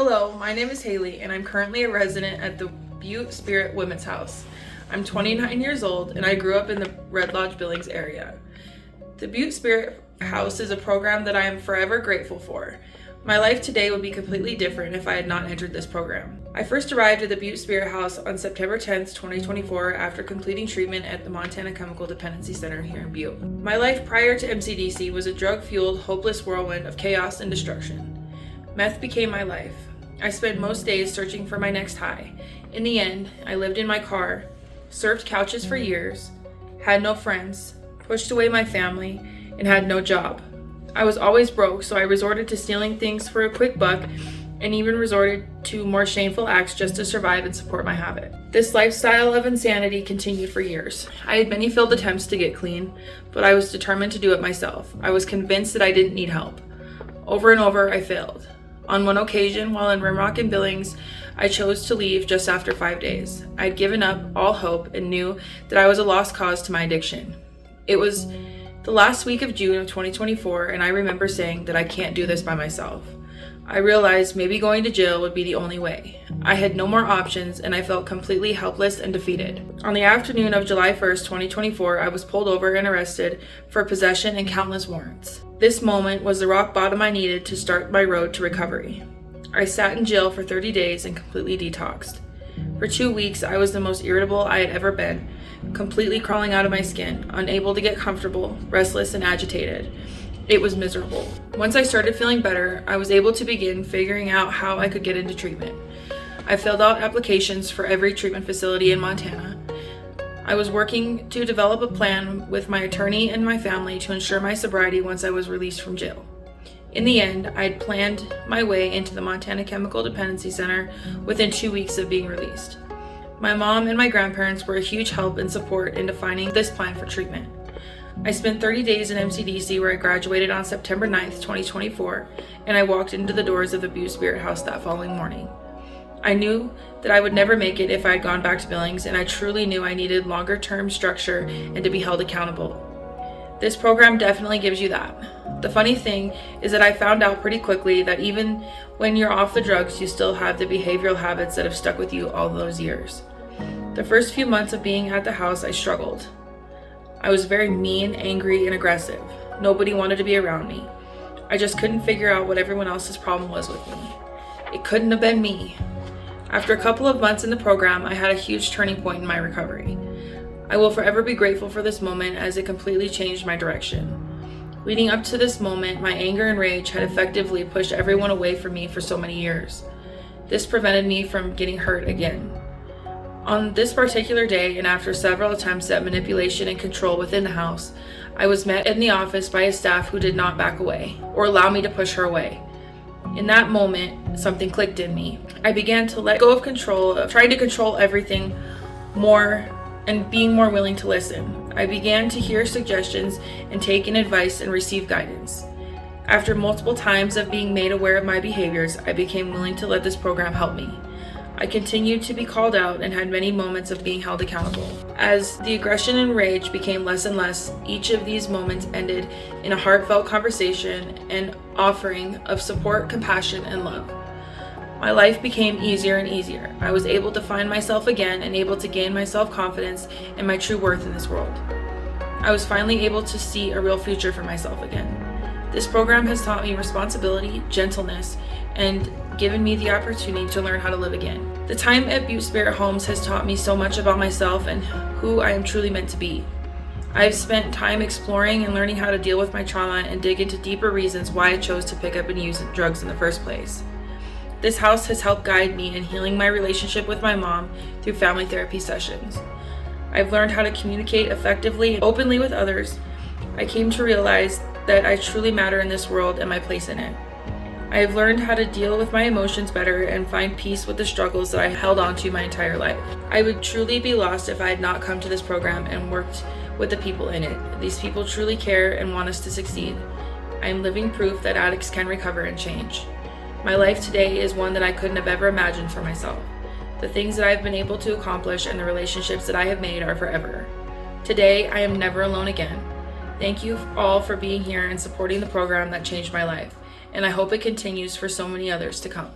Hello, my name is Hailey, and I'm currently a resident at the Butte SPIRIT Women's House. I'm 29 years old, and I grew up in the Red Lodge Billings area. The Butte SPIRIT House is a program that I am forever grateful for. My life today would be completely different if I had not entered this program. I first arrived at the Butte SPIRIT House on September 10th, 2024 after completing treatment at the Montana Chemical Dependency Center here in Butte. My life prior to MCDC was a drug-fueled, hopeless whirlwind of chaos and destruction. Meth became my life. I spent most days searching for my next high. In the end, I lived in my car, served couches for years, had no friends, pushed away my family, and had no job. I was always broke, so I resorted to stealing things for a quick buck and even resorted to more shameful acts just to survive and support my habit. This lifestyle of insanity continued for years. I had many failed attempts to get clean, but I was determined to do it myself. I was convinced that I didn't need help. Over and over, I failed. On one occasion, while in Rimrock and Billings, I chose to leave just after 5 days. I had given up all hope and knew that I was a lost cause to my addiction. It was the last week of June of 2024, and I remember saying that I can't do this by myself. I realized maybe going to jail would be the only way. I had no more options, and I felt completely helpless and defeated. On the afternoon of July 1st, 2024, I was pulled over and arrested for possession and countless warrants. This moment was the rock bottom I needed to start my road to recovery. I sat in jail for 30 days and completely detoxed. For 2 weeks, I was the most irritable I had ever been, completely crawling out of my skin, unable to get comfortable, restless and agitated. It was miserable. Once I started feeling better, I was able to begin figuring out how I could get into treatment. I filled out applications for every treatment facility in Montana. I was working to develop a plan with my attorney and my family to ensure my sobriety once I was released from jail. In the end, I had planned my way into the Montana Chemical Dependency Center within 2 weeks of being released. My mom and my grandparents were a huge help and support in defining this plan for treatment. I spent 30 days in MCDC where I graduated on September 9th, 2024, and I walked into the doors of the Butte SPIRIT House that following morning. I knew that I would never make it if I had gone back to Billings, and I truly knew I needed longer-term structure and to be held accountable. This program definitely gives you that. The funny thing is that I found out pretty quickly that even when you're off the drugs, you still have the behavioral habits that have stuck with you all those years. The first few months of being at the house, I struggled. I was very mean, angry, and aggressive. Nobody wanted to be around me. I just couldn't figure out what everyone else's problem was with me. It couldn't have been me. After a couple of months in the program, I had a huge turning point in my recovery. I will forever be grateful for this moment as it completely changed my direction. Leading up to this moment, my anger and rage had effectively pushed everyone away from me for so many years. This prevented me from getting hurt again. On this particular day, and after several attempts at manipulation and control within the house, I was met in the office by a staff who did not back away or allow me to push her away. In that moment, something clicked in me. I began to let go of control, of trying to control everything more and being more willing to listen. I began to hear suggestions and take in advice and receive guidance. After multiple times of being made aware of my behaviors, I became willing to let this program help me. I continued to be called out and had many moments of being held accountable. As the aggression and rage became less and less, each of these moments ended in a heartfelt conversation and offering of support, compassion, and love. My life became easier and easier. I was able to find myself again and able to gain my self-confidence and my true worth in this world. I was finally able to see a real future for myself again. This program has taught me responsibility, gentleness, and given me the opportunity to learn how to live again. The time at Butte SPIRIT Homes has taught me so much about myself and who I am truly meant to be. I've spent time exploring and learning how to deal with my trauma and dig into deeper reasons why I chose to pick up and use drugs in the first place. This house has helped guide me in healing my relationship with my mom through family therapy sessions. I've learned how to communicate effectively and openly with others. I came to realize that I truly matter in this world and my place in it. I have learned how to deal with my emotions better and find peace with the struggles that I held on to my entire life. I would truly be lost if I had not come to this program and worked with the people in it. These people truly care and want us to succeed. I am living proof that addicts can recover and change. My life today is one that I couldn't have ever imagined for myself. The things that I've been able to accomplish and the relationships that I have made are forever. Today, I am never alone again. Thank you all for being here and supporting the program that changed my life, and I hope it continues for so many others to come.